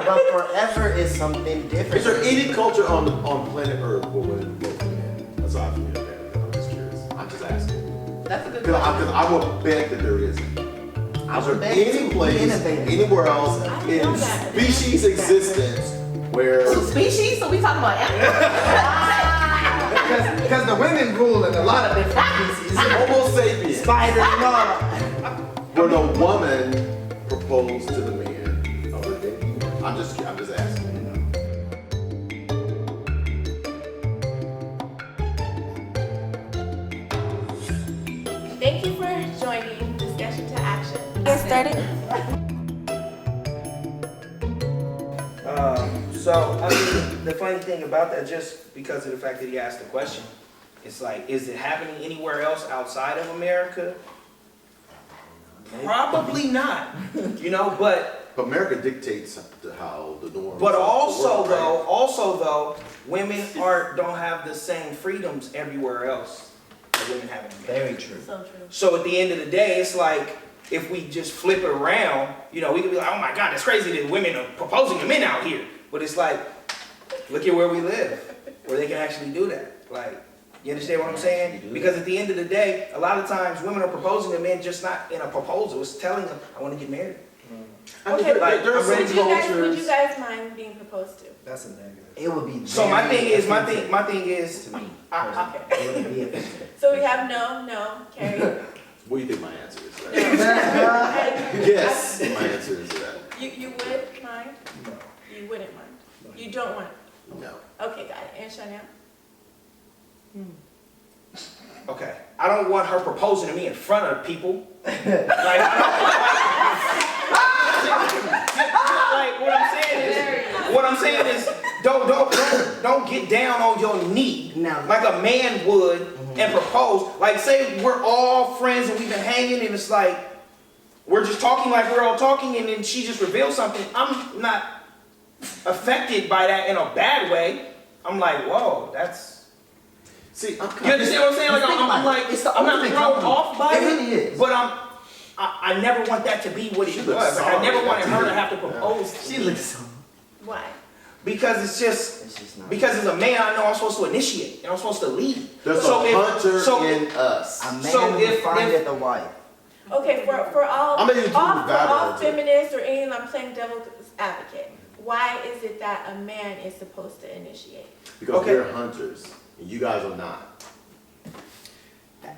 but forever is something different. Is there any culture on planet Earth where women vote for men? Aside from the America, I'm just curious. I'm just asking. That's a good Because question. I would bet that there isn't. I Is there would bet any place, anywhere else in species existence where... So species? So we talking about animals? Because the women rule in a lot of different species. Homo sapiens. Spider and all. Where the woman proposed to the man of her day. I'm just asking. Thank you for joining Discussion to Action. Get started. So, I mean, the funny thing about that, just because of the fact that he asked the question, it's like, is it happening anywhere else outside of America? Probably not, you know, but America dictates how the norms. But of the also world, right? though, women don't have the same freedoms everywhere else that women have in America. Very true. So true. So at the end of the day, it's like, if we just flip it around, you know, we could be like, oh my God, that's crazy that women are proposing to men out here. But it's like, look at where we live, where they can actually do that. Like, you understand what I'm saying? Because at the end of the day, a lot of times women are proposing to men just not in a proposal. It's telling them, I want to get married. Okay, like, there are some would you cultures. guys mind being proposed to? That's a negative. It would be. So my thing is, to me, it would be offensive. So we have no, Kerry. What do you think my answer is to that? And Yes, my answer is to that. You would mind? No. You wouldn't mind? You don't want? No. Okay, got it. And Seanelle? okay, I don't want her proposing to me in front of people. Like, what I'm saying is, don't get down on your knee like a man would and propose. Like, say we're all friends and we've been hanging and it's like we're just talking like we're all talking and then she just reveals something. I'm not affected by that in a bad way. I'm like, whoa, that's. See, You understand what I'm saying? Like, I'm not thrown off by it. It really is. But I never want that to be what it was. Like, I never wanted her to have to propose. She looks so. Why? Because it's just not. because as a man, I know I'm supposed to initiate and I'm supposed to lead. There's So a if- hunter so- in us. A man So who if- findeth a wife. Okay, for all, I'm gonna use all valid. feminists or anyone, I'm playing devil's advocate. Why is it that a man is supposed to initiate? Because Okay. we're hunters and you guys are not.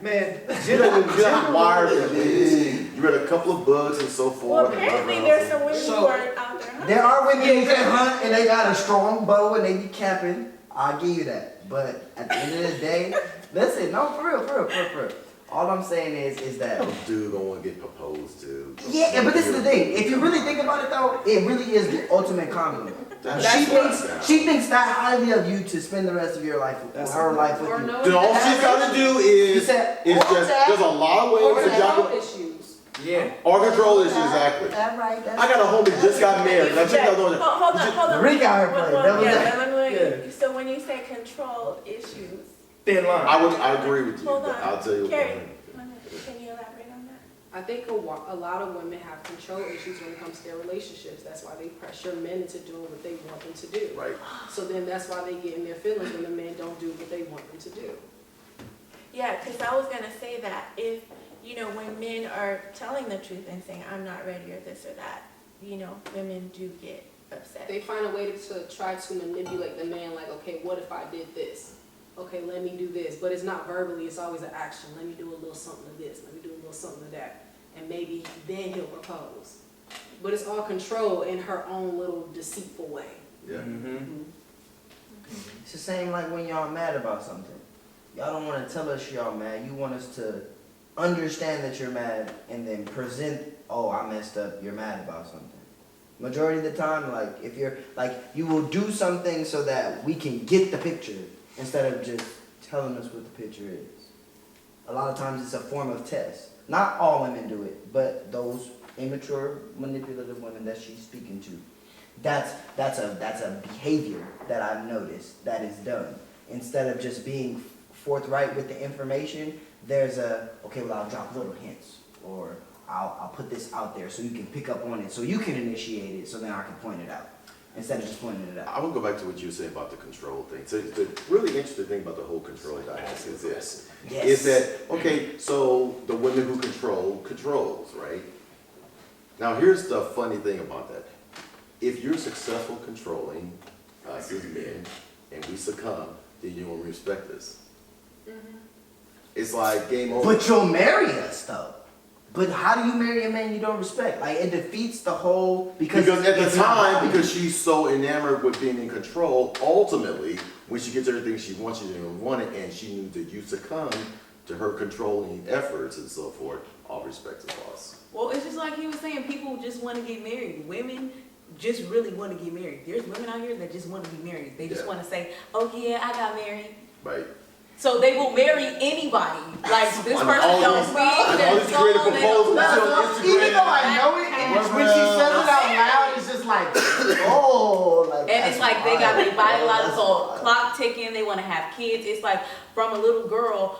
Man, You're not wired for this. You read a couple of books and so Well, forth. apparently there's some women who So- are out there hunting. there are women who can hunt and they got a strong bow and they be capping. I'll give you that. But at the end of the day, listen, no, for real. All I'm saying is that. Dude don't want to get proposed to. Yeah, but this is the thing. If you really think about it though, it really is the ultimate compliment. She thinks that highly of you to spend the rest of your life, her life with you. Then all she's got to do is just, there's a lot of ways to juggle. issues. Yeah. Or control issues, exactly. That right. I got a homie just got married. Now check out those. Hold on. Rick out here playing. Well, That was so when you say control issues, Thin line. I agree with you. hold But on. I'll tell you Kerry, what. can you elaborate on that? I think a lot of women have control issues when it comes to their relationships. That's why they pressure men into doing what they want them to do. Right. So then that's why they get in their feelings when the men don't do what they want them to do. Yeah, because I was gonna say that if when men are telling the truth and saying I'm not ready or this or that, women do get upset. They find a way to try to manipulate the man, like, okay, what if I did this? Okay, let me do this. But it's not verbally, it's always an action. Let me do a little something of this, let me do a little something of that. And maybe then he'll propose. But it's all control in her own little deceitful way. Yeah. It's the same like when y'all mad about something. Y'all don't want to tell us y'all mad. You want us to understand that you're mad and then present, oh, I messed up, you're mad about something. Majority of the time, like, if you're, like, you will do something so that we can get the picture instead of just telling us what the picture is. A lot of times it's a form of test. Not all women do it, but those immature, manipulative women that she's speaking to. That's a behavior that I've noticed that is done. Instead of just being forthright with the information, there's okay, well, I'll drop little hints, or I'll put this out there so you can pick up on it, so you can initiate it, so then I can point it out. instead of just pointing it out. I want to go back to what you were saying about the control thing. So the really interesting thing about the whole control dynamic is this. Yes. Is that, okay, so the women who controls, right? Now here's the funny thing about that. If you're successful controlling us as men and we succumb, then you won't respect us. It's like game over. But you'll marry us though. But how do you marry a man you don't respect? Like it defeats the whole Because at the it's not time, right. because she's so enamored with being in control, ultimately, when she gets everything she wants, she didn't want it, and she knew that you succumb to her controlling efforts and so forth, all respect is lost. Well, it's just like he was saying, people just want to get married. Women just really want to get married. There's women out here that just want to be married. They just Yeah. want to say, oh yeah, I got married. Right? So they will marry anybody. Like this On person all don't these- speak, on their all these creative song, they don't proposals on love. Instagram. Even though I know it, and when she says it out loud, it's just like, oh, like. And it's like they got their body like like so clock ticking. They want to have kids. It's like from a little girl,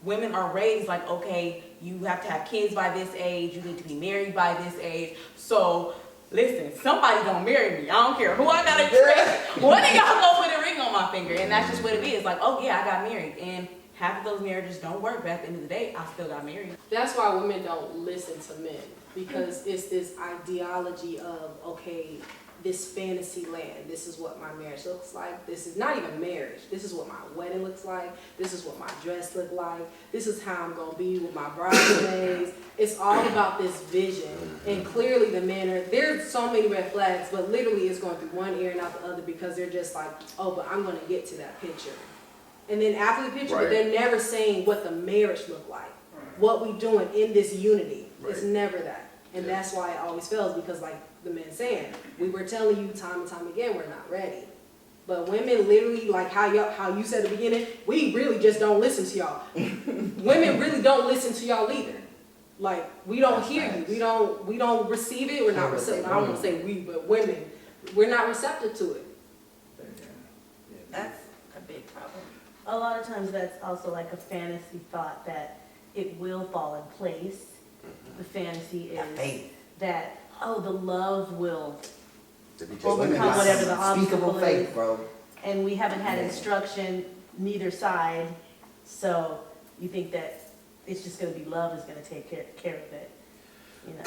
women are raised like, okay, you have to have kids by this age. You need to be married by this age. So listen, somebody gonna marry me. I don't care who I gotta trick. One of y'all gonna put a ring on my finger, and that's just what it is. Like, oh yeah, I got married, and half of those marriages don't work. But at the end of the day, I still got married. That's why women don't listen to men, because it's this ideology of, okay, this fantasy land, this is what my marriage looks like. This is not even marriage. This is what my wedding looks like. This is what my dress look like. This is how I'm gonna be with my bridesmaids. It's all about this vision. And clearly the men are, there's so many red flags, but literally it's going through one ear and out the other because they're just like, oh, but I'm gonna get to that picture. And then after the picture, but Right. they're never saying what the marriage look like. What we doing in this unity. It's Right. never that. And that's why it always fails, because like the men saying, we were telling you time and time again, we're not ready. But women literally, like how you said at the beginning, we really just don't listen to y'all. Women really don't listen to y'all either. Like, we don't hear you. We don't receive it. We're not receptive. I don't want to say we, but women, we're not receptive to it. That's a big problem. A lot of times that's also like a fantasy thought that it will fall in place. The fantasy That is faith. that, oh, the love will, To be Overcome taken back. whatever the unspeakable obstacle faith, is. bro. and we haven't had instruction neither side, so you think that it's just gonna be love is gonna take care of it, you know?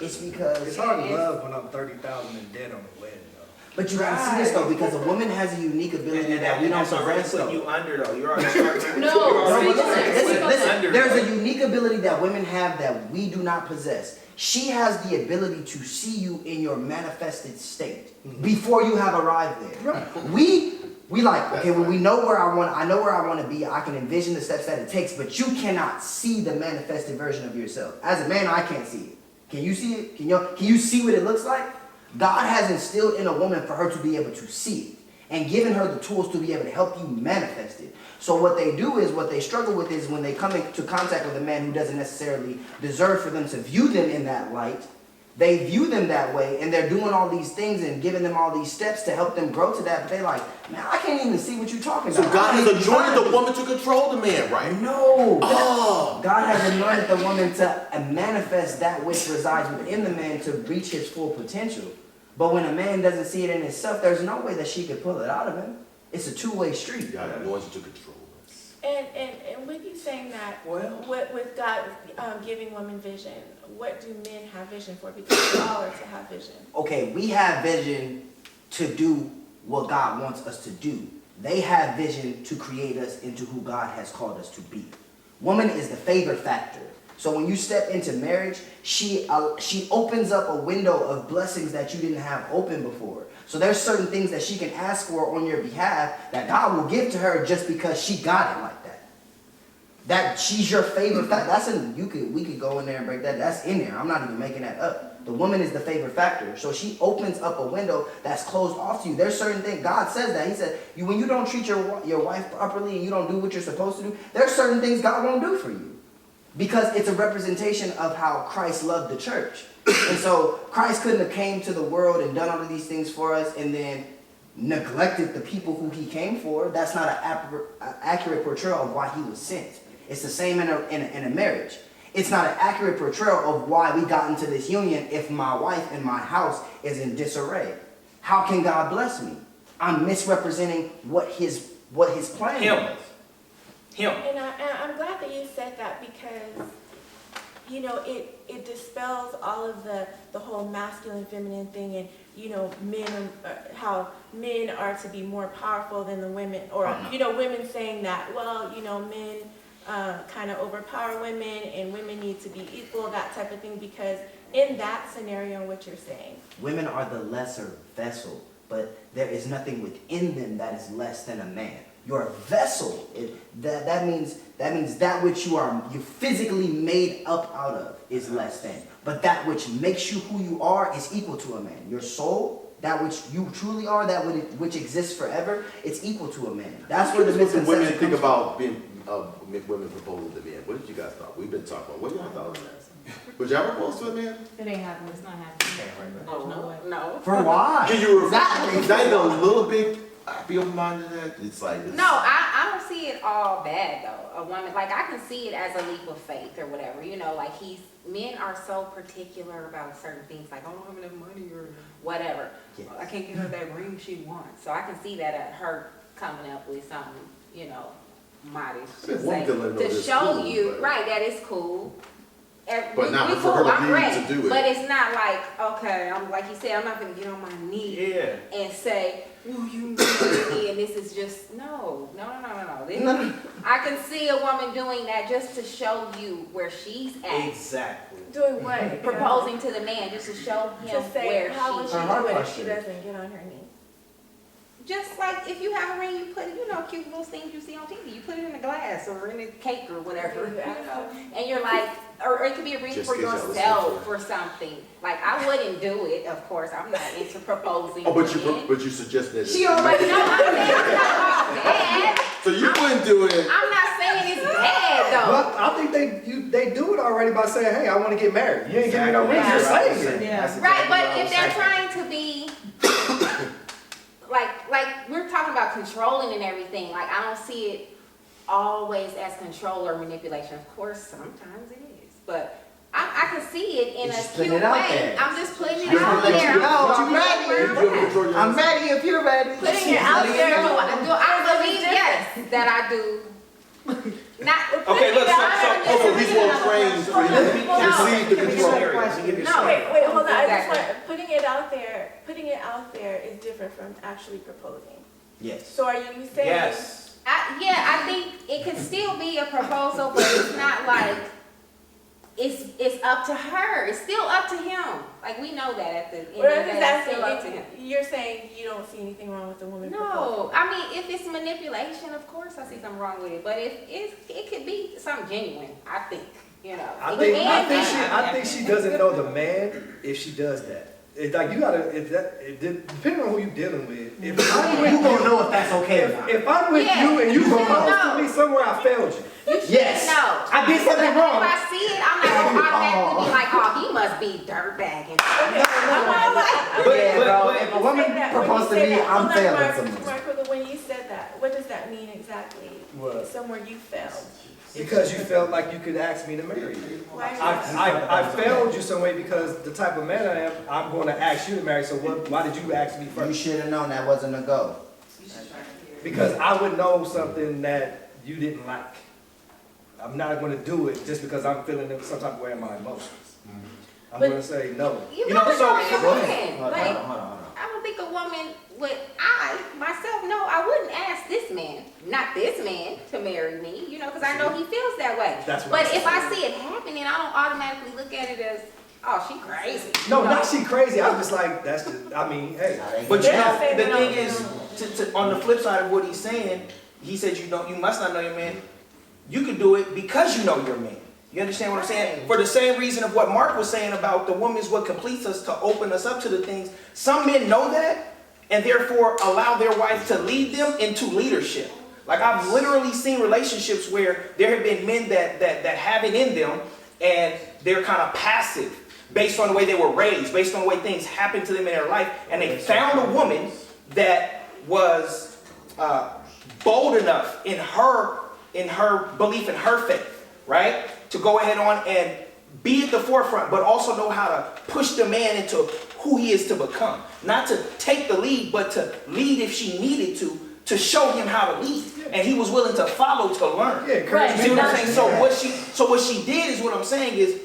It's because. It's hard to love when I'm 30,000 in debt on the wedding, though. But you gotta see this though, because a woman has a unique ability that we don't that's already possess putting though. you under though. You're already starting. No, you're already speak to that. Speak on Listen, under. there's a unique ability that women have that we do not possess. She has the ability to see you in your manifested state before you have arrived there. We like, okay, well, we know where I know where I want to be. I can envision the steps that it takes, but you cannot see the manifested version of yourself. As a man, I can't see it. Can you see it? Can you see what it looks like? God has instilled in a woman for her to be able to see it and given her the tools to be able to help you manifest it. So what they do is, what they struggle with is when they come into contact with a man who doesn't necessarily deserve for them to view them in that light, they view them that way and they're doing all these things and giving them all these steps to help them grow to that, but they're like, man, I can't even see what you're talking So about. God I has can't even anointed find the it." woman to control the man, right? No. Oh. God has anointed the woman to manifest that which resides within the man to reach his full potential. But when a man doesn't see it in himself, there's no way that she could pull it out of him. It's a two-way street. God anointed to control us. And with you saying that, Well- with God giving women vision, what do men have vision for? Because we all are to have vision. Okay, we have vision to do what God wants us to do. They have vision to create us into who God has called us to be. Woman is the favor factor. So when you step into marriage, she opens up a window of blessings that you didn't have open before. So there's certain things that she can ask for on your behalf that God will give to her just because she got it like that. That she's your favor factor. That's we could go in there and break that. That's in there. I'm not even making that up. The woman is the favor factor. So she opens up a window that's closed off to you. There's certain things. God says that. He said, when you don't treat your wife properly and you don't do what you're supposed to do, there's certain things God won't do for you. Because it's a representation of how Christ loved the church. And so Christ couldn't have came to the world and done all of these things for us and then neglected the people who he came for. That's not an accurate portrayal of why he was sent. It's the same in a marriage. It's not an accurate portrayal of why we got into this union if my wife and my house is in disarray. how can God bless me? I'm misrepresenting what his plan Him. was. Him. And I'm glad that you said that because, you know, it dispels all of the whole masculine, feminine thing and, you know, how men are to be more powerful than the women, or, you know, women saying that, well, you know, men kind of overpower women and women need to be equal, that type of thing, because in that scenario, what you're saying. Women are the lesser vessel, but there is nothing within them that is less than a man. You're a vessel. That means that which you're physically made up out of is less than. But that which makes you who you are is equal to a man. Your soul, that which you truly are, that which exists forever, it's equal to a man. That's where the misconception women comes think from. about being women proposing to men. What did you guys thought? We've been talking about. What y'all thought? Would y'all propose to a man? It ain't happening, it's not happening. There's no way. No. For why? Can you Exactly. not even a little bit be open-minded to that? It's like No, I don't see it all bad though. A woman, like I can see it as a leap of faith or whatever. You know, like men are so particular about certain things, like I don't have enough money or whatever. Yes. I can't get her that ring she wants. So I can see that her coming up with something, you know, modest to That woman say, can let her know to that's show cool, you, but- right? That is cool. But not we for cool, her to I'm need ready. to do it. But it's not like, okay, I'm like you said, I'm not gonna get on my knee Yeah. and say, "Will you marry me?" And this is just no. This- I can see a woman doing that just to show you where she's at, Exactly. Doing what? proposing to the man, just to show him Just say, where how would she's she Her do it if question. she doesn't get on her knee? Just like if you have a ring, you put it, you know, cute little things you see on TV. You put it in a glass or in a cake or whatever, you know. And you're like, or it could be a ring Just for in case I was yourself there. or something. Like I wouldn't do it, of course. I'm not into proposing. Oh, to men. you suggested that. She already know I'm saying it's not all bad. So you wouldn't do it. I'm not saying it's bad though. But I think they do it already by saying, hey, I want to get married. You ain't giving me no ring, you're saying it. Yeah. Right, but if they're trying to be like we're talking about controlling and everything, like I don't see it always as control or manipulation. Of course, sometimes it is, but I can see it in It's a just cute putting it out way. there. I'm just putting it Just to out let there. you know I'm you putting ready. it You where ever control your I'm ready if you're ready. Putting it out there. I believe yes that I do. Not Okay, look, So he's well trained to receive the control. Let me give you a No. scenario. Wait, hold on. I just Exactly. want, putting it out there is different from actually proposing. Yes. So are you saying? Yes. I think it can still be a proposal, but it's not like it's up to her. It's still up to him. Like we know that at the end of the What I'm day, just it's asking, still up to him. you're saying you don't see anything wrong with the woman proposing? No, I mean if it's manipulation, of course I see something wrong with it. But if it could be something genuine, I think. You know, I it think can be. I think she doesn't know the man if she does that. It's like you gotta, depending on who you dealing with. If I'm with You gonna know if that's okay or not. if I'm with Yeah, you and you you should propose know. to me somewhere, I failed you. Yes. No, I did something But wrong. if I see it, I'm not gonna automatically be like, oh, he must be dirtbag. And Yeah, bro. If a woman proposed to me, I'm failing something. Mark, when you said that, what does that mean exactly? What? Somewhere you failed. Because you felt like you could ask me to marry you. Why? I failed you some way because the type of man I am, I'm going to ask you to marry. So why did you ask me You first? should have known that wasn't a go. Because I would know something that you didn't like. I'm not going to do it just because I'm feeling some type of way in my emotions. I'm But- going to say no. You You know, know, so- you're Go woman. ahead. Hold Like, on. I don't think a woman would, I myself, no, I wouldn't ask this man, not this man, to marry me, you know, because I know he feels that way. That's what But I'm if saying. I see it happening, I don't automatically look at it as, oh, she crazy. No, You know? not she crazy. I'm just like, that's just, I mean, hey. But you They're know, saying the they thing don't is, on the flip side of what he's saying, he said you must not know your man. You can do it because you know your man. You understand what I'm saying? For the same reason of what Mark was saying about the woman is what completes us to open us up to the things. Some men know that and therefore allow their wife to lead them into leadership. Like I've literally seen relationships where there have been men that have it in them and they're kind of passive based on the way they were raised, based on the way things happened to them in their life, and they found a woman that was bold enough in her belief in her faith, right? To go ahead on and be at the forefront, but also know how to push the man into who he is to become. Not to take the lead, but to lead if she needed to show him how to lead. And he was willing to follow to learn. Yeah, Right. You see what I'm saying? So what she did is what I'm saying is,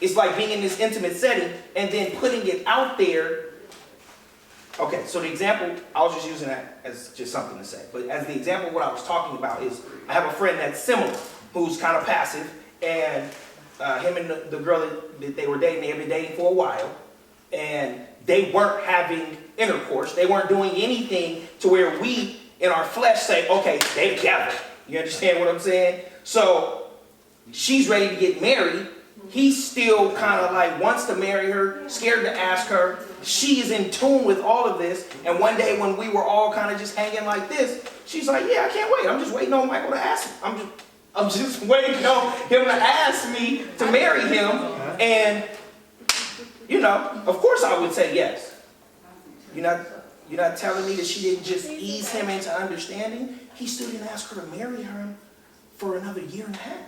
it's like being in this intimate setting and then putting it out there. Okay, so the example, I was just using that as just something to say. But as the example, what I was talking about is, I have a friend that's similar, who's kind of passive, and him and the girl that they were dating, they had been dating for a while, and they weren't having intercourse. They weren't doing anything to where we, in our flesh, say, okay, they together. You understand what I'm saying? So she's ready to get married. He's still kind of like wants to marry her, scared to ask her. She is in tune with all of this. And one day when we were all kind of just hanging like this, she's like, yeah, I can't wait. I'm just waiting on Michael to ask me. I'm just waiting on him to ask me to marry him. And, you know, of course I would say yes. You're not telling me that she didn't just ease him into understanding? He still didn't ask her to marry her for another year and a half.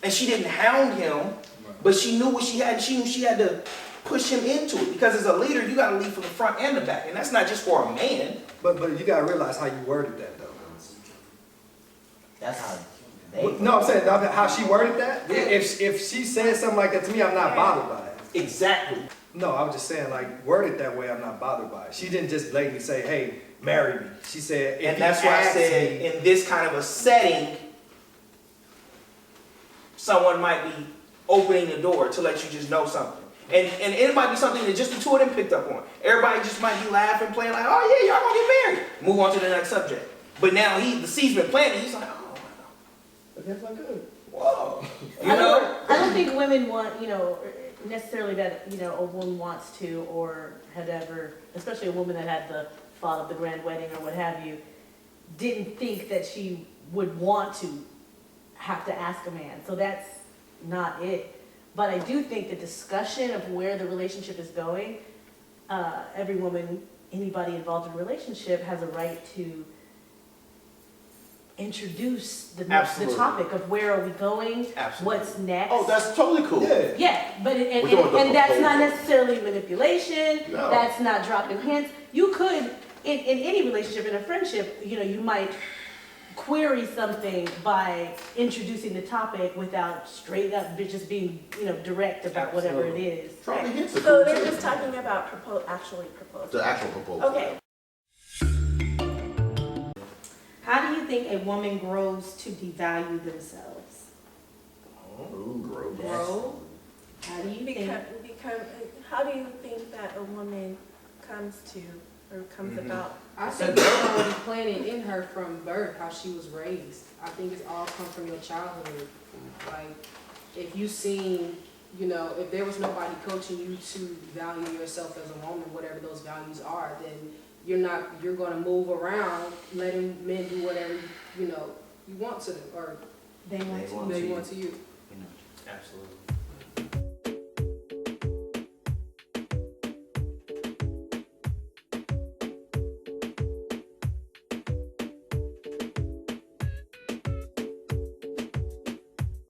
And she didn't hound him, but she knew what she had, and she knew she had to push him into it. Because as a leader, you got to lead from the front and the back. And that's not just for a man. But you gotta realize how you worded that though. That's how they. Well, no, I'm saying how she worded that. If she said something like that to me, I'm not bothered by it. Exactly. No, I was just saying, like, worded that way, I'm not bothered by it. She didn't just blatantly say, hey, marry me. She said, if And that's you why I ask said, me, in this kind of a setting, someone might be opening the door to let you just know something. And it might be something that just the two of them picked up on. Everybody just might be laughing, playing like, oh yeah, y'all gonna get married. Move on to the next subject. But now the seed's been planted, he's like, oh, I guess I could. whoa. You know? I don't think women want, necessarily that, a woman wants to or had ever, especially a woman that had the thought of the grand wedding or what have you, didn't think that she would want to have to ask a man. So that's not it. But I do think the discussion of where the relationship is going, every woman, anybody involved in a relationship has a right to introduce the topic of where are we going, Absolutely. what's next. Oh, that's totally cool. Yeah. Yeah, but We're doing the and that's not proposal. necessarily manipulation. No. That's not dropping hints. You could, in any relationship, in a friendship, you might query something by introducing the topic without straight up just being, direct about whatever it is. Dropping hints are So cool they're too. just talking about actually proposing. The actual proposal. Okay. How do you think a woman grows to devalue themselves? Ooh, gross. Grow? How do you think? How do you think that a woman comes to or comes about? I think it's already planted in her from birth, how she was raised. I think it's all come from your childhood. Like, if you seen, if there was nobody coaching you to value yourself as a woman, whatever those values are, then you're gonna move around letting men do whatever, you want to do, or They want They to. want they to. want to you. Absolutely.